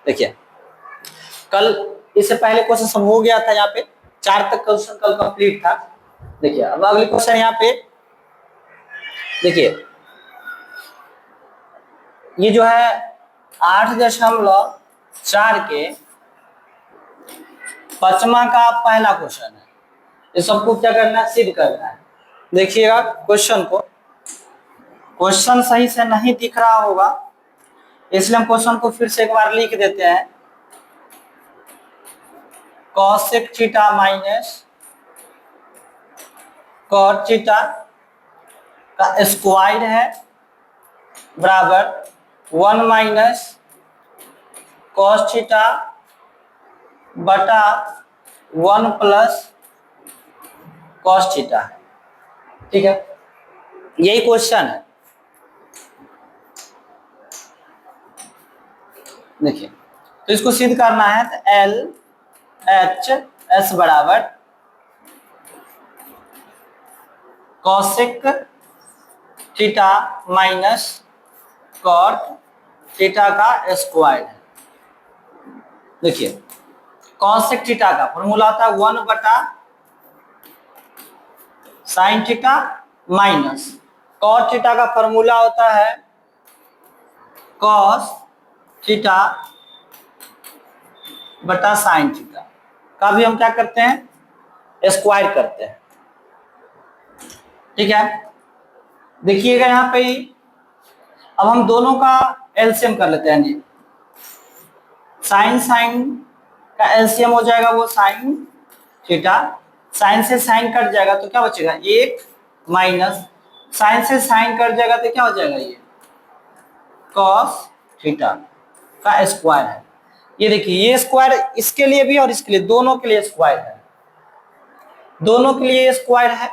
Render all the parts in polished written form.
देखिए कल इससे पहले क्वेश्चन सब हो गया था, यहाँ पे 4 तक क्वेश्चन कल कंप्लीट था। देखिए अब अगले क्वेश्चन यहाँ पे देखिए, ये जो है 8.4 के 5वां का पहला क्वेश्चन है। ये सबको क्या करना है, सिद्ध करना है। देखिएगा क्वेश्चन को, क्वेश्चन सही से नहीं दिख रहा होगा इसलिए हम क्वेश्चन को फिर से एक बार लिख देते हैं। Cosec theta minus cot theta का स्क्वायर है बराबर 1 माइनस कॉस थीटा बटा 1 प्लस कॉस थीटा है। ठीक है, यही क्वेश्चन है। देखिए तो इसको सिद्ध करना है तो एल एच एस बराबर cosec theta minus cot theta का स्क्वायर है। देखिए कॉसेक थीटा का फॉर्मूला आता है 1 बटा sine theta minus cot theta का फॉर्मूला होता है कॉस थीटा बटा साइन थीटा का भी हम क्या करते हैं, स्क्वायर करते हैं। ठीक है, देखिएगा यहाँ पे अब हम दोनों का एलसीएम कर लेते हैं। साइन साइन का एलसीएम हो जाएगा वो साइन थीटा, साइन से साइन कट जाएगा तो क्या बचेगा 1 माइनस साइन से साइन कट जाएगा तो क्या हो जाएगा ये कॉस थीटा का स्क्वायर है। ये देखिए ये स्क्वायर इसके लिए भी और इसके लिए, दोनों के लिए स्क्वायर है, दोनों के लिए स्क्वायर है।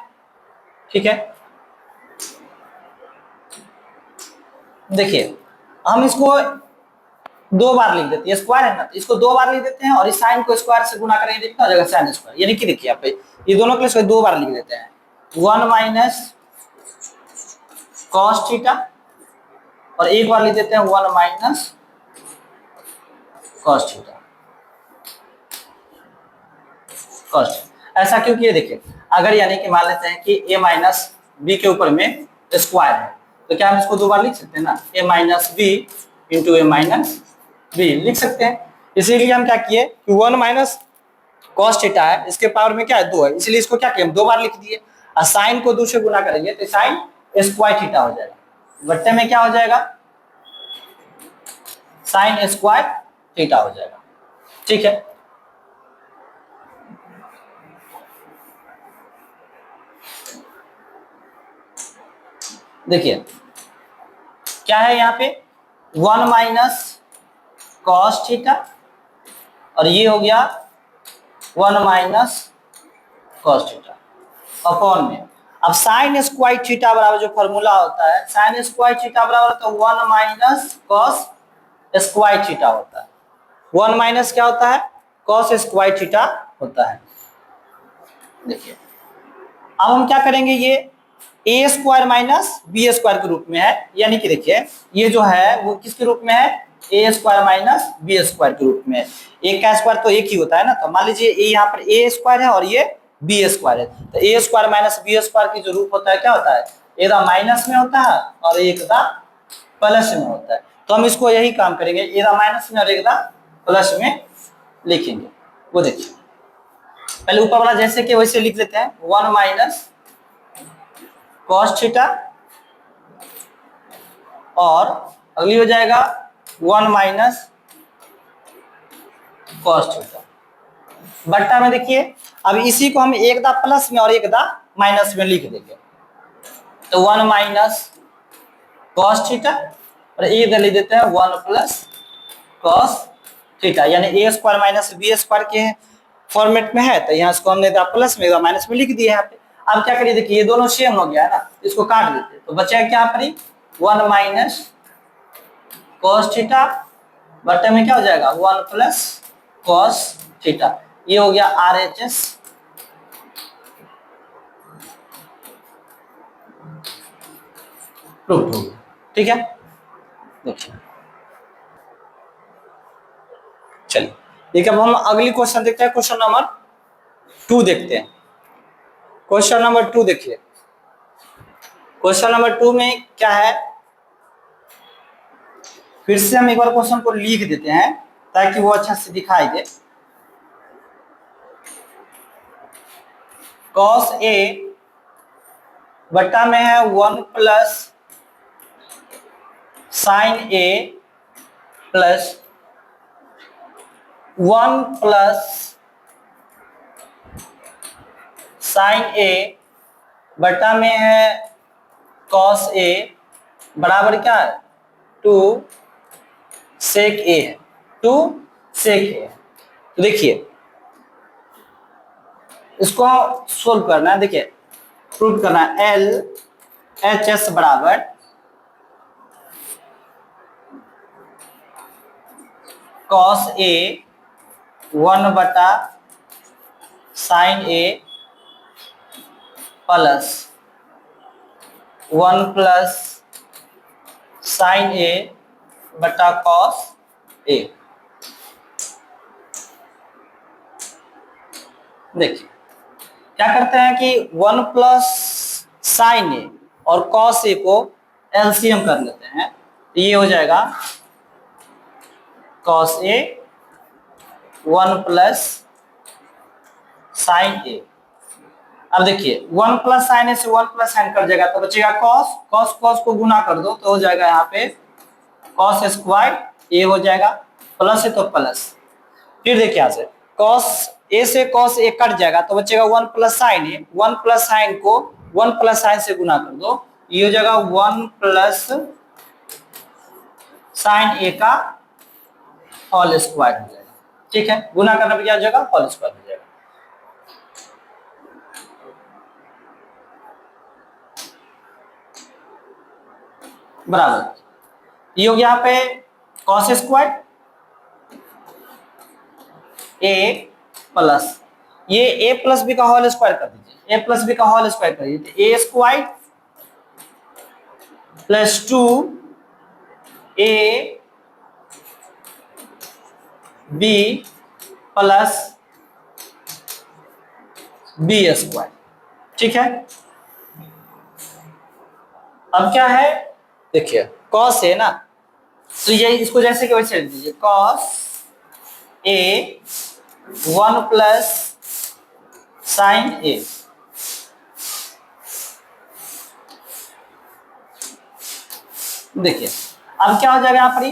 ठीक है, देखिए हम इसको 2 बार लिख देते हैं, स्क्वायर है ना तो इसको 2 बार लिख देते हैं और इस साइन को स्क्वायर से गुणा करेंगे कितना हो जाएगा साइन स्क्वायर। यानी कि देखिए आप ये दोनों के लिए 2 बार लिख देते हैं 1 माइनस कॉस थीटा और एक बार लिख देते हैं 1 माइनस कॉस थीटा। कॉस ऐसा क्यों किए, देखिए अगर यानी कि मान लेते हैं कि a माइनस बी के ऊपर में स्क्वायर है तो क्या हम इसको 2 बार लिख सकते हैं ना, a minus B into A minus B लिख सकते हैं। इसीलिए हम क्या किए कि 1 माइनस कॉस थीटा है, इसके पावर में क्या है 2 है, इसलिए इसको क्या किए हम 2 बार लिख दिए। और साइन को 2 से गुना करेंगे तो साइन स्क्वायर थीटा हो जाएगा, बट्टे में क्या हो जाएगा साइन स्क्वायर थीटा हो जाएगा। ठीक है, देखिए क्या है यहाँ पे 1 माइनस कॉस थीटा और ये हो गया 1 माइनस कॉस थीटा अपॉन में। अब साइन स्क्वायर थीटा बराबर जो फॉर्मूला होता है साइन स्क्वायर थीटा बराबर तो 1 माइनस कॉस स्क्वायर थीटा होता है। 1 माइनस क्या होता है कॉस स्क्वायर थीटा होता है। देखिए अब हम क्या करेंगे, ये ए स्क्वायर माइनस बी स्क्वायर के रूप में है, यानी कि देखिए ये जो है वो किसके रूप में है ए स्क्वायर माइनस बी स्क्वायर के रूप में है। एक का स्क्वायर तो एक ही होता है ना, तो मान लीजिए ए यहाँ पर ए स्क्वायर है और ये बी स्क्वायर है, तो ए स्क्वायर माइनस बी स्क्वायर की जो रूप होता है क्या होता है ए दा माइनस में होता है और एक दा प्लस में होता है। तो हम इसको यही काम करेंगे, ए दा माइनस में और एक दा प्लस में लिखेंगे। वो देखिए पहले ऊपर वाला जैसे कि वैसे लिख लेते हैं 1 माइनस कॉस थीटा और अगली हो जाएगा 1 माइनस कॉस थीटा बट्टा में। देखिए अब इसी को हम एक दा प्लस में और एक दा माइनस में लिख देंगे तो 1 माइनस कॉस थीटा और एक दा लिख देते हैं 1 प्लस कॉस थीटा, यानी ए स्क्वायर माइनस बी स्क्वायर के फॉर्मेट में है तो यहाँ इसको हमने दा प्लस में माइनस में लिख दिया यहाँ पे। अब क्या करिए, देखिए ये दोनों सेम हो गया है ना, इसको काट देते तो बचेगा क्या पर 1 माइनस कॉस थीटा बटे में क्या हो जाएगा 1 प्लस कॉस थीटा। ये हो गया RHS प्रूफ हो गया। ठीक है, देखिए चलिए ठीक है, अब हम अगली क्वेश्चन देखते हैं, क्वेश्चन नंबर 2 देखते हैं। क्वेश्चन नंबर 2 देखिए, क्वेश्चन नंबर 2 में क्या है, फिर से हम एक बार क्वेश्चन को लिख देते हैं ताकि वो अच्छा से दिखाई दे। cos A बटा में है 1 plus sine A plus 1 plus sine A बटा में है cos A बराबर क्या है 2 sec A है, 2 sec A। तो देखिए इसको सोल्व करना है, देखिए प्रूव करना है। एल एच एस बराबर cos A 1 बटा sine A plus 1 plus sine A बटा cos A। देखिए क्या करते हैं कि 1 प्लस साइन A और cos A को एलसीएम कर लेते हैं, तो ये हो जाएगा cos A 1 plus sine A। अब देखिए 1 प्लस साइन A से 1 प्लस साइन कट जाएगा तो बचेगा cos, cos cos को गुना कर दो तो हो जाएगा यहाँ पे cos स्क्वायर A हो जाएगा, प्लस है तो प्लस। फिर देखिए यहाँ से cos A से cos A कट जाएगा तो बचेगा 1 plus sine A, 1 plus sign को 1 प्लस साइन से गुना कर दो, ये हो जाएगा 1 प्लस साइन A का होल स्क्वायर हो जाएगा। ठीक है, गुना करने पर क्या हो जाएगा, होल स्क्वायर हो जाएगा। बराबर ये हो गया यहाँ पे cos स्क्वायर A प्लस ये A प्लस बी का होल स्क्वायर कर दीजिए, A प्लस बी का होल स्क्वायर कर दीजिए, A square plus 2 A B plus B square. ठीक है, अब क्या है देखिए cos है ना, तो ये इसको जैसे कि वैसे लिख दीजिए cos A 1 plus sine A। देखिए अब क्या हो जाएगा यहाँ पर,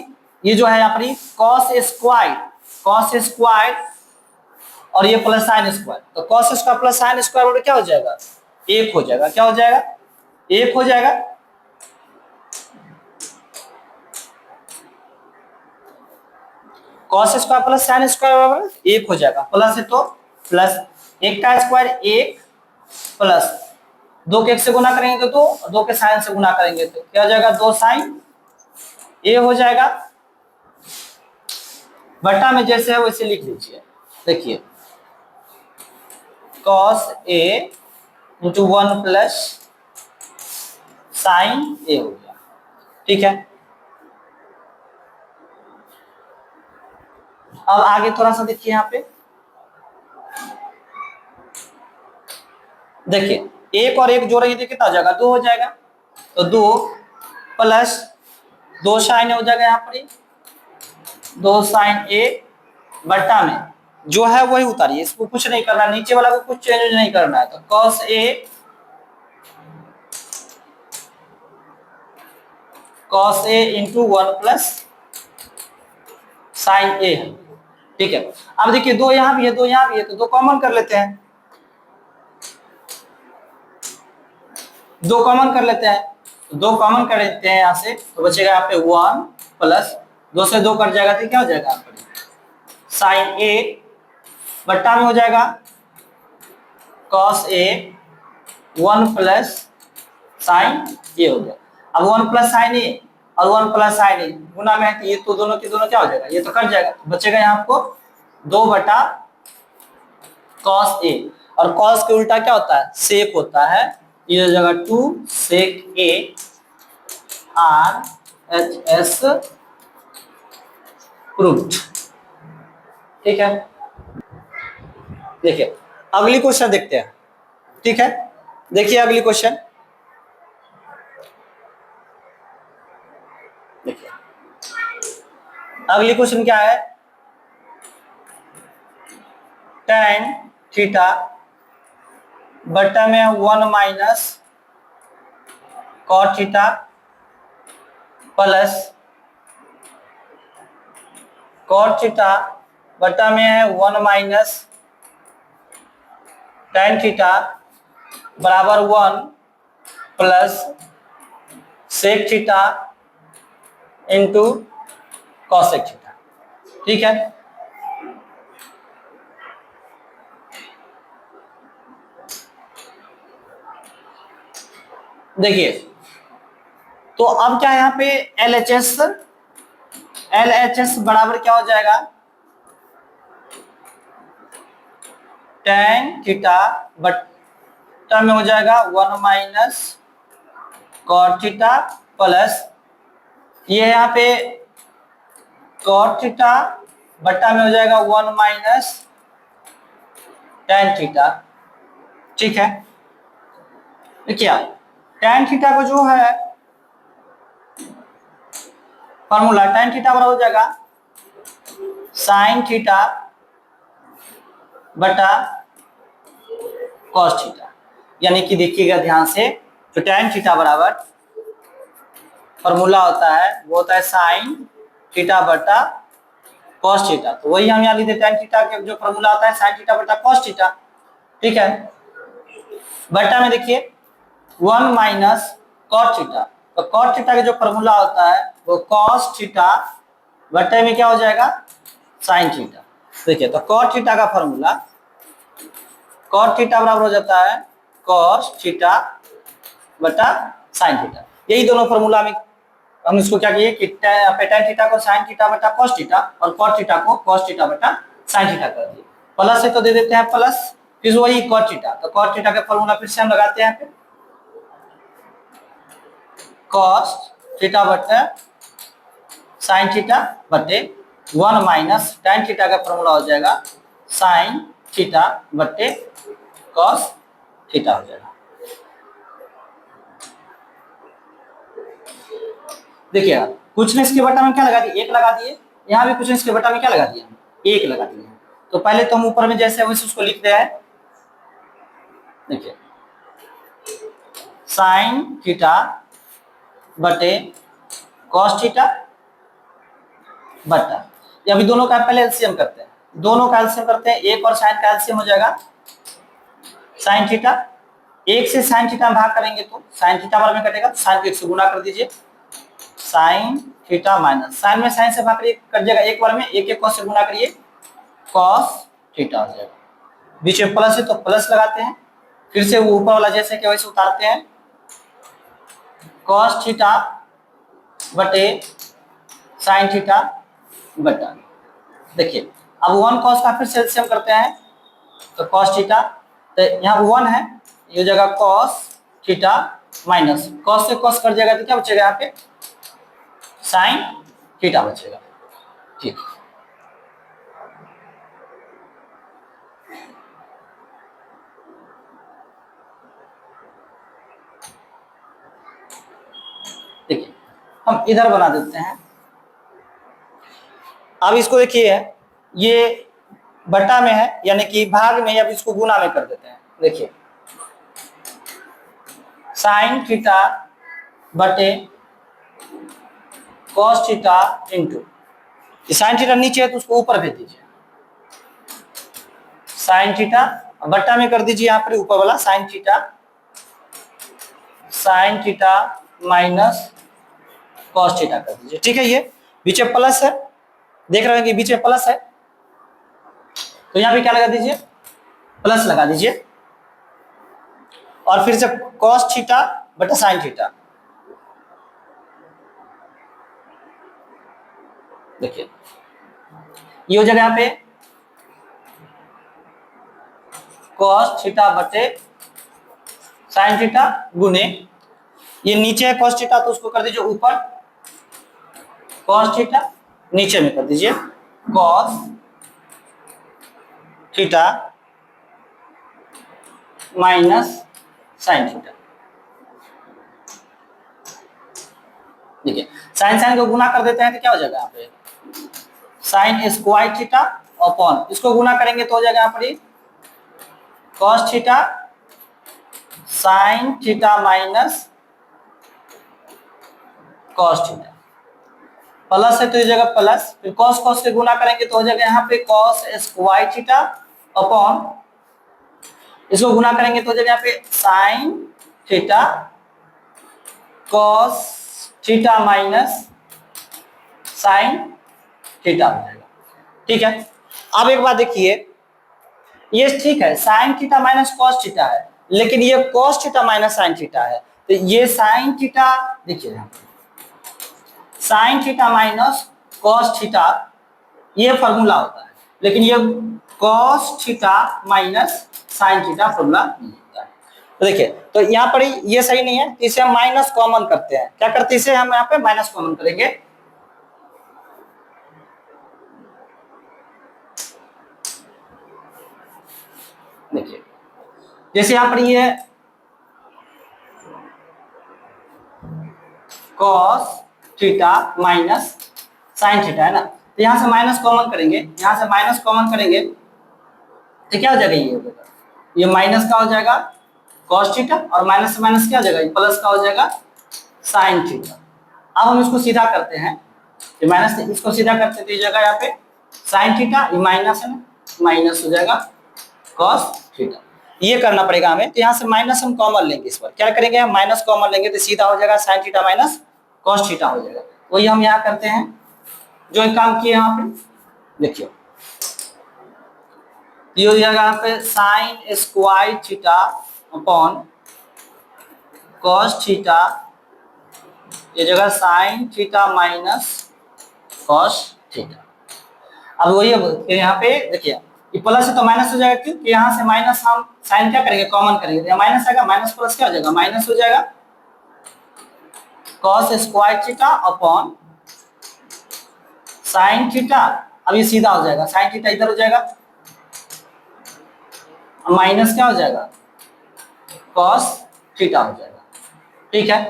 ये जो है यहाँ पर cos स्क्वायर और ये प्लस साइन स्क्वायर, तो cos square plus sine square क्या हो जाएगा, 1 हो जाएगा। क्या हो जाएगा, 1 हो जाएगा। cos square plus sine square बराबर 1 हो जाएगा, प्लस है तो प्लस 1 का स्क्वायर 1 प्लस 2 के 1 से गुना करेंगे तो 2, 2 के साइन से गुना करेंगे तो क्या हो जाएगा 2 साइन A हो जाएगा, बटा में जैसे है वैसे लिख लीजिए। देखिए cos A into 1 plus sine A हो गया। ठीक है, अब आगे थोड़ा सा देखिए यहाँ पे, देखिए 1 और 1 जोड़ेंगे तो कितना हो जाएगा, 2 हो जाएगा, तो 2 प्लस 2 साइन हो जाएगा यहाँ पर, 2 साइन A बटा में जो है वही उतारिए, इसको कुछ नहीं करना, नीचे वाला को कुछ चेंज नहीं करना है, तो cos A into 1 plus sine A है। ठीक है, अब देखिए 2 यहाँ भी है, 2 यहाँ भी है, तो 2 कॉमन कर लेते हैं, 2 कॉमन कर लेते हैं, तो 2 कॉमन कर लेते हैं यहाँ से, तो बचेगा यहाँ पे 1 प्लस 2 से 2 कट जाएगा तो क्या हो जाएगा साइन A बट्टा में हो जाएगा cos A 1 plus sine A हो जाएगा। अब 1 प्लस साइन A और 1 प्लस साइन A गुना में है तो ये तो दोनों के दोनों क्या हो जाएगा, ये तो कट जाएगा, तो बचेगा यहाँ आपको 2 बटा cos A, और cos के उल्टा क्या होता है, सेक होता है, ये हो जाएगा 2 sec A RHS प्रूव्ड। ठीक है, देखिए अगली क्वेश्चन देखते हैं। ठीक है, देखिए अगली क्वेश्चन, देखिए अगली क्वेश्चन क्या है, tan थीटा बटा में 1 minus cot theta plus cot theta बटा में है 1 माइनस tan थीटा बराबर 1 plus sec theta into cosec theta. ठीक है, देखिए तो अब क्या है यहाँ पे LHS बराबर क्या हो जाएगा, tan थीटा बटा में हो जाएगा 1 माइनस कॉट थीटा प्लस ये यहाँ पे कॉट थीटा बटा में हो जाएगा 1 माइनस tan थीटा। ठीक है, देखिए tan थीटा को जो है फॉर्मूला tan थीटा बराबर हो जाएगा sin थीटा बटा cos थीटा, यानी कि देखिएगा ध्यान से, तो tan थीटा बराबर फॉर्मूला होता है वो होता है sin थीटा बटा cos थीटा, तो वही हम यहाँ लिखते tan थीटा के जो फॉर्मूला होता है sin थीटा बटा cos थीटा। ठीक है, बटा में देखिए 1 माइनस cot थीटा, तो cot थीटा का जो फॉर्मूला होता है वो cos थीटा बटे में क्या हो जाएगा sin थीटा। देखिए तो cot थीटा का फॉर्मूला cot थीटा बराबर हो जाता है cos थीटा बटा sin थीटा, यही दोनों फॉर्मूला में हम इसको क्या किए कि tan थीटा को sin थीटा बटा cos थीटा और cot थीटा को cos थीटा बटा sin थीटा कर दिए, प्लस है तो दे देते हैं प्लस, फिर वही cot थीटा, तो cot थीटा का फॉर्मूला फिर से हम लगाते हैं cos थीटा बटे sin थीटा बटे 1 माइनस tan थीटा का फॉर्मूला हो जाएगा sin थीटा बटे cos थीटा हो जाएगा। देखिए कुछ ने इसके बटा में क्या लगा दिए, 1 लगा दिए, यहाँ भी कुछ ने इसके बटा में क्या लगा दिया, 1 लगा दिए। तो पहले तो हम ऊपर में जैसे वैसे उसको लिखते हैं, देखिए sin थीटा बटे cos थीटा बटा, ये अभी दोनों का पहले एलसीएम करते हैं, दोनों का एलसीएम करते हैं, 1 और sin का एलसीएम हो जाएगा sin थीटा, 1 से sin थीटा में भाग करेंगे तो sin थीटा बार में कटेगा, तो sin को 1 से गुना कर दीजिए, sin थीटा माइनस sin में sin से भाग करिए कट जाएगा, एक बार में 1 cos से गुना करिए cos थीटा हो जाएगा, बीच में प्लस है तो प्लस लगाते हैं, फिर से वो ऊपर वाला जैसे कि वैसे उतारते हैं, cos थीटा बटे sin थीटा बटा, देखिए अब 1 cos का फिर से एलसीएम करते हैं तो cos थीटा, तो यहाँ 1 है, ये जगह cos थीटा माइनस cos से cos कट जाएगा तो क्या बचेगा यहाँ पे sin थीटा बचेगा। ठीक, देखिए हम इधर बना देते हैं, अब इसको देखिए ये बटा में है यानी कि भाग में, अब इसको गुना में कर देते हैं, देखिए sin थीटा बटे cos theta into, sin theta नीचे है तो उसको ऊपर भेज दीजिए, sin थीटा बटा में कर दीजिए, यहाँ पर ऊपर वाला sin theta minus cos theta कर दीजिए। ठीक है, ये बीच में प्लस है, देख रहे हैं कि बीच में प्लस है, तो यहाँ पे क्या लगा दीजिए प्लस लगा दीजिए, और फिर से cos थीटा बटा sin थीटा, देखिए ये हो जाएगा यहाँ पे cos थीटा बटे sin थीटा गुने, ये नीचे है cos थीटा तो उसको कर दीजिए ऊपर, cos थीटा नीचे में कर दीजिए cos theta minus sine theta. देखिए साइन साइन को गुना कर देते हैं तो क्या हो जाएगा यहाँ पे साइन स्क्वायर थीटा अपॉन इसको गुना करेंगे तो हो जाएगा यहाँ पर cos theta sine theta minus cos theta. Plus है तो ये जगह प्लस, फिर कॉस कॉस से गुना करेंगे तो हो जाएगा यहाँ पे कॉस स्क्वायर थीटा अपॉन इसको गुना करेंगे तो हो जाएगा यहाँ पे sine theta cos theta minus sine theta हो जाएगा। ठीक है, अब एक बात देखिए, ये ठीक है sign theta minus cos theta है, लेकिन ये cos theta minus sine theta है, तो ये साइन थीटा देखिए sine theta minus cos theta ये फॉर्मूला होता है, लेकिन ये cos theta minus sine theta formula नहीं होता है। तो देखिए तो यहाँ पर ये सही नहीं है, तो इसे हम माइनस कॉमन करते हैं। क्या करते हैं, इसे हम यहाँ पे माइनस कॉमन करेंगे। देखिए जैसे यहाँ पर ये cos theta minus sine theta है ना, तो यहां से माइनस कॉमन करेंगे, यहां से माइनस कॉमन करेंगे तो क्या हो जाएगा, ये माइनस का हो जाएगा कॉस थीटा और माइनस से माइनस क्या हो जाएगा, प्लस का हो जाएगा साइन थीटा। अब हम इसको सीधा करते हैं, ये माइनस इसको सीधा करते हैं तो ये जगह यहाँ पे साइन थीटा, ये माइनस है ना, माइनस हो जाएगा कॉस थीटा। ये करना पड़ेगा हमें, तो यहाँ से माइनस हम कॉमन लेंगे, इस पर क्या करेंगे हम माइनस कॉमन लेंगे तो सीधा हो जाएगा sine theta minus cos theta हो जाएगा। वही हम यहाँ करते हैं जो एक काम किए यहाँ पे। देखिए ये हो जाएगा यहाँ पे sign square theta upon cos theta, ये जगह sign theta minus cos theta. अब वही यहाँ पे देखिए ये प्लस है तो माइनस हो जाएगा, क्यों कि यहाँ से माइनस हम साइन क्या करेंगे कॉमन करेंगे, तो माइनस आएगा, माइनस प्लस क्या हो जाएगा, माइनस हो जाएगा cos square theta upon sine theta. अब ये सीधा हो जाएगा, साइन थीटा इधर हो जाएगा, माइनस क्या हो जाएगा कॉस थीटा हो जाएगा। ठीक है,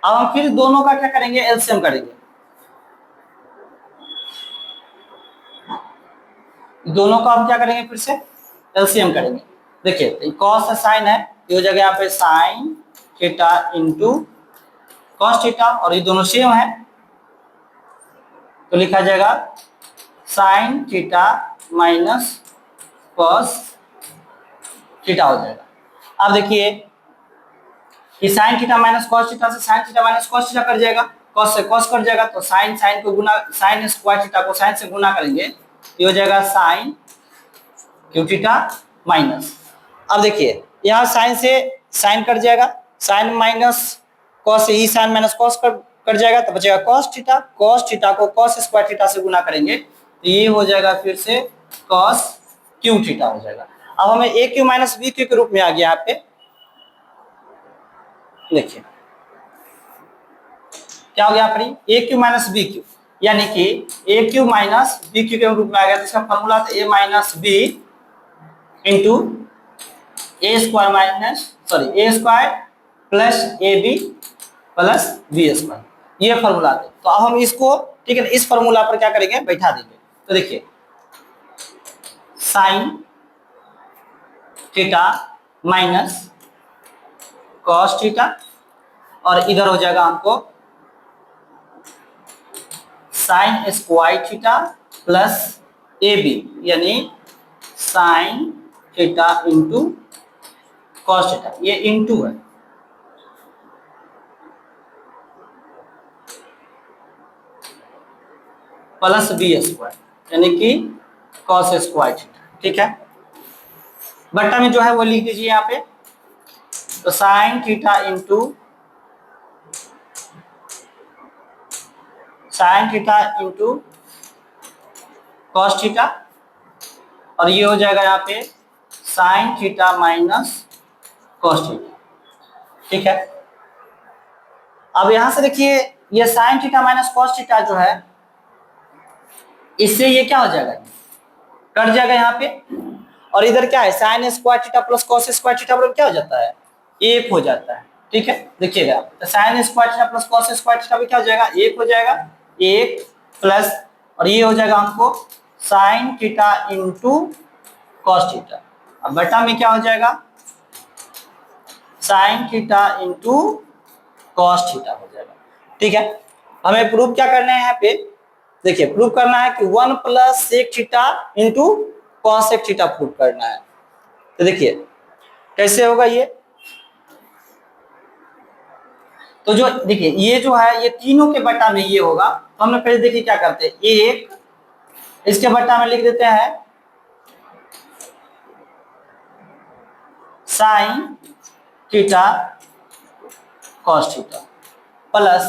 अब हम फिर दोनों का क्या करेंगे, एलसीएम करेंगे। दोनों का हम क्या करेंगे, फिर से एलसीएम करेंगे। देखिए कॉस से साइन है, ये हो जाएगा यहाँ पे sine theta into cos theta, और ये दोनों सेम है तो लिखा जाएगा sine theta minus cos theta हो जाएगा। अब देखिए कि sine theta minus cos theta से sine theta minus cos theta cut जाएगा, कॉस से कॉस कट जाएगा, तो साइन साइन को गुना, साइन स्क्वायर थीटा को साइन से गुना करेंगे, ये हो जाएगा साइन क्यू थीटा माइनस। अब देखिए यहाँ साइन से साइन कट जाएगा, साइन माइनस कॉस से ही साइन माइनस कॉस कट जाएगा, तो बचेगा कॉस थीटा, कॉस थीटा को कॉस स्क्वायर थीटा से गुना करेंगे तो ये हो जाएगा फिर से कॉस क्यू थीटा हो जाएगा। अब हमें ए क्यू माइनस बी क्यू के रूप में आ गया यहाँ पे। देखिए क्या हो गया यहाँ पर a q minus b q, यानी कि a q minus b q के रूप में आ गया, तो इसका फॉर्मूला था a minus B into a square minus sorry a square plus a b plus b square, ये फॉर्मूला थे। तो अब हम इसको ठीक है इस फॉर्मूला पर क्या करेंगे, बैठा देंगे। तो देखिए sine theta minus cos theta, और इधर हो जाएगा हमको sine square theta plus a b, यानी sine theta into cos theta, ये इंटू है प्लस बी स्क्वायर, यानी कि कॉस स्क्वायर थीटा। ठीक है, बट्टा में जो है वो लिख दीजिए यहाँ पे, तो sign theta into sine theta into cos theta, और ये हो जाएगा यहाँ पे sine theta minus cos theta. ठीक है, अब यहां से देखिए ये sign theta minus cos theta जो है इससे ये क्या हो जाएगा, कट जाएगा यहाँ पे। और इधर क्या है, sign square theta plus cos square theta बराबर क्या हो जाता है, एक हो जाता है। ठीक है, देखिएगा तो sign square theta plus cos square theta भी क्या हो जाएगा, एक हो जाएगा, एक प्लस, और ये हो जाएगा हमको sign theta into cos theta. अब बटा में क्या हो जाएगा, sine theta into cos theta हो जाएगा। ठीक है, हमें प्रूफ क्या करना है यहाँ पे, देखिए प्रूफ करना है कि 1 plus sec theta into cosec theta proof करना है। तो देखिए कैसे होगा ये, तो जो देखिए ये जो है ये तीनों के बटा में ये होगा, तो हमने पहले देखिए क्या करते हैं, एक इसके बटा में लिख देते हैं sine theta cos theta plus,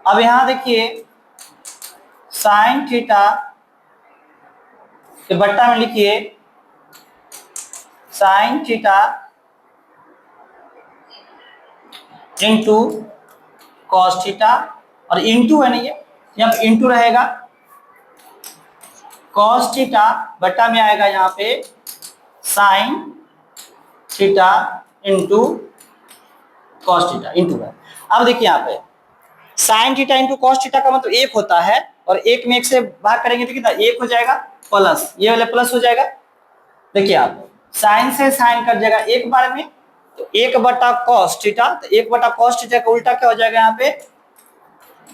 अब यहां देखिए साइन थीटा के बट्टा में लिखिए sign theta into cos theta, और इंटू है ना ये, जब इंटू रहेगा कॉस थीटा बट्टा में आएगा यहाँ पे sine theta into cos theta into है। अब देखिए यहाँ पे sine theta into cos theta का मतलब एक होता है, और एक में एक से भाग करेंगे तो कितना, एक हो जाएगा प्लस, ये वाला प्लस हो जाएगा। देखिए आप साइन से साइन कट जाएगा एक बार में, तो एक बटा कॉस थीटा, तो एक बटा कॉस थीटा का उल्टा क्या हो जाएगा यहाँ पे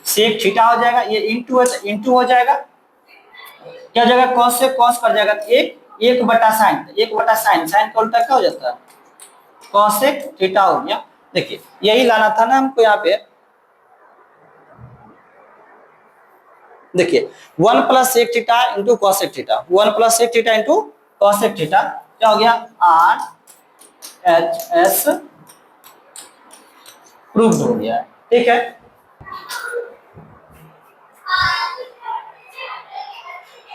सेक थीटा हो जाएगा, ये इंटू है तो इंटू हो जाएगा, क्या हो जाएगा कॉस से कॉस कट जाएगा, तो एक एक बटा साइन, एक बटा साइन, साइन का उल्टा क्या हो जाता है कॉसेक थीटा हो गया। देखिए यही लाना था ना हमको यहाँ पे, देखिए 1 plus sec theta into cosec theta, 1 plus sec theta into cosec theta क्या हो गया आर एच एस प्रूव्ड हो गया। ठीक है,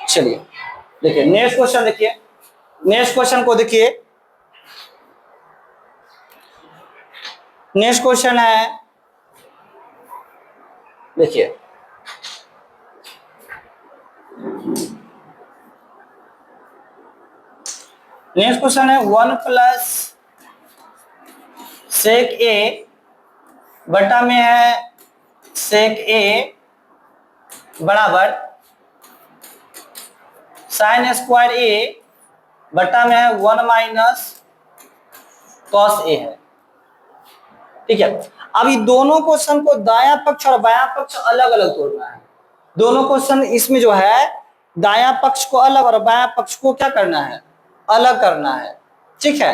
चलिए देखिए नेक्स्ट क्वेश्चन, देखिए नेक्स्ट क्वेश्चन को देखिए, नेक्स्ट क्वेश्चन है, देखिए नेक्स्ट क्वेश्चन है 1 प्लस सेक ए बटा में है सेक ए बराबर साइन स्क्वायर ए बटा में है 1 माइनस कॉस ए है। ठीक है, अब ये दोनों क्वेश्चन को दायां पक्ष और बायां पक्ष अलग अलग तोड़ना है। दोनों क्वेश्चन इसमें जो है दायां पक्ष को अलग और बायां पक्ष को क्या करना है, अलग करना है। ठीक है,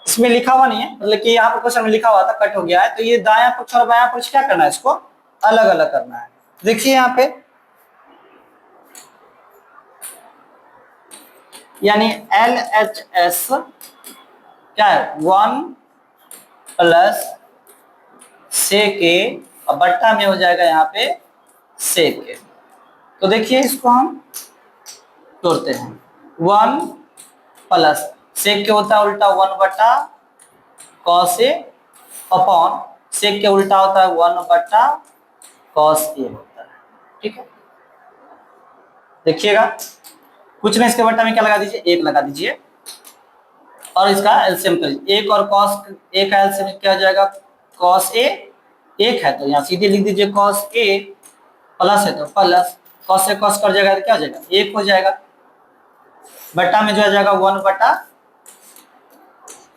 इसमें लिखा हुआ नहीं है, मतलब कि यहाँ पर क्वेश्चन में लिखा हुआ था कट हो गया है, तो ये दायां पक्ष और बायां पक्ष क्या करना है, इसको अलग अलग करना है। देखिए यहाँ पे यानी एल एच एस क्या है 1 प्लस सेक ए और बट्टा में हो जाएगा यहाँ पे सेक ए। तो देखिए इसको हम तोड़ते हैं, 1 प्लस सेक के होता है उल्टा 1 बटा कॉस ए अपॉन सेक के उल्टा होता है 1 बटा कॉस ए होता है। ठीक है, देखिएगा कुछ नहीं, इसके बट्टा में क्या लगा दीजिए, एक लगा दीजिए और इसका एलसीएम करिए, एक और कॉस ए का एलसीएम क्या हो जाएगा कॉस ए, एक है तो यहाँ सीधे लिख दीजिए कॉस ए, प्लस है तो प्लस, कॉस से कॉस कर जाएगा तो क्या हो जाएगा एक हो जाएगा, बट्टा में जो आ जाएगा 1 बटा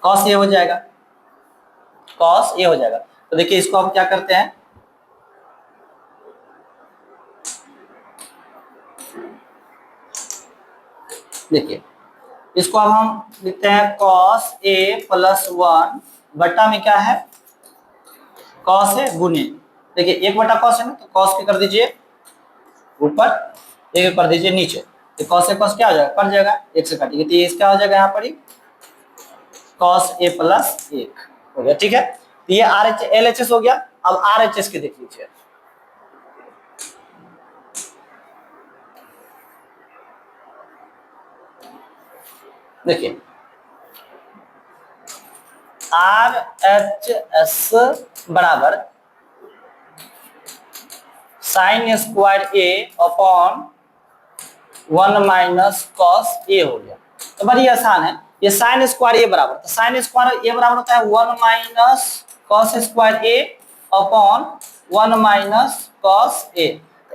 कॉस ए हो जाएगा, कॉस ए हो जाएगा। तो देखिए इसको हम क्या करते हैं, देखिए इसको अब हम लिखते हैं कॉस ए प्लस 1 बट्टा में क्या है कॉस ए गुने, देखिए एक बटा कॉस है ना, तो कॉस के कर दीजिए ऊपर, एक कर दीजिए नीचे, तो कॉस ए कॉस क्या हो जाएगा कट जाएगा, एक से काटिए तो ये क्या हो जाएगा यहाँ पर ही कॉस ए प्लस एक हो गया। ठीक है, तो ये R H L H S हो गया। अब आर एच एस के देख लीजिए, देखिए आर एच एस बराबर sine square A upon 1 minus cos A हो गया। तो बड़ी आसान है, ये साइन स्क्वायर ए बराबर, तो साइन स्क्वायर ए बराबर होता है 1 minus cos square A upon 1 minus cos A.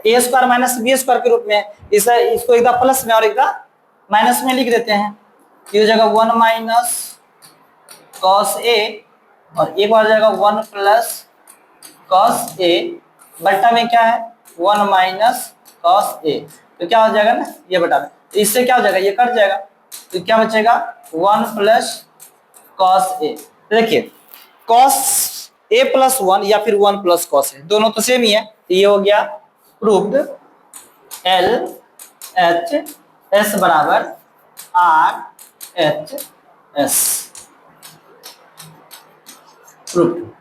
A square minus B square के रूप में इसको एक प्लस में और एक माइनस में लिख देते हैं। ये हो जाएगा 1 माइनस कॉस ए और एक बार जाएगा 1 प्लस कॉस ए बट्टा में क्या है 1 माइनस कॉस ए। तो क्या हो जाएगा ना, ये बटा में, तो इससे क्या हो जाएगा, ये कट जाएगा, तो क्या बचेगा 1 प्लस कॉस ए। देखिए कॉस ए प्लस 1 या फिर 1 प्लस कॉस ए, दोनों तो सेम ही है। तो ये हो गया प्रूव्ड, एल एच एस बराबर आर एच एस, प्रूव्ड।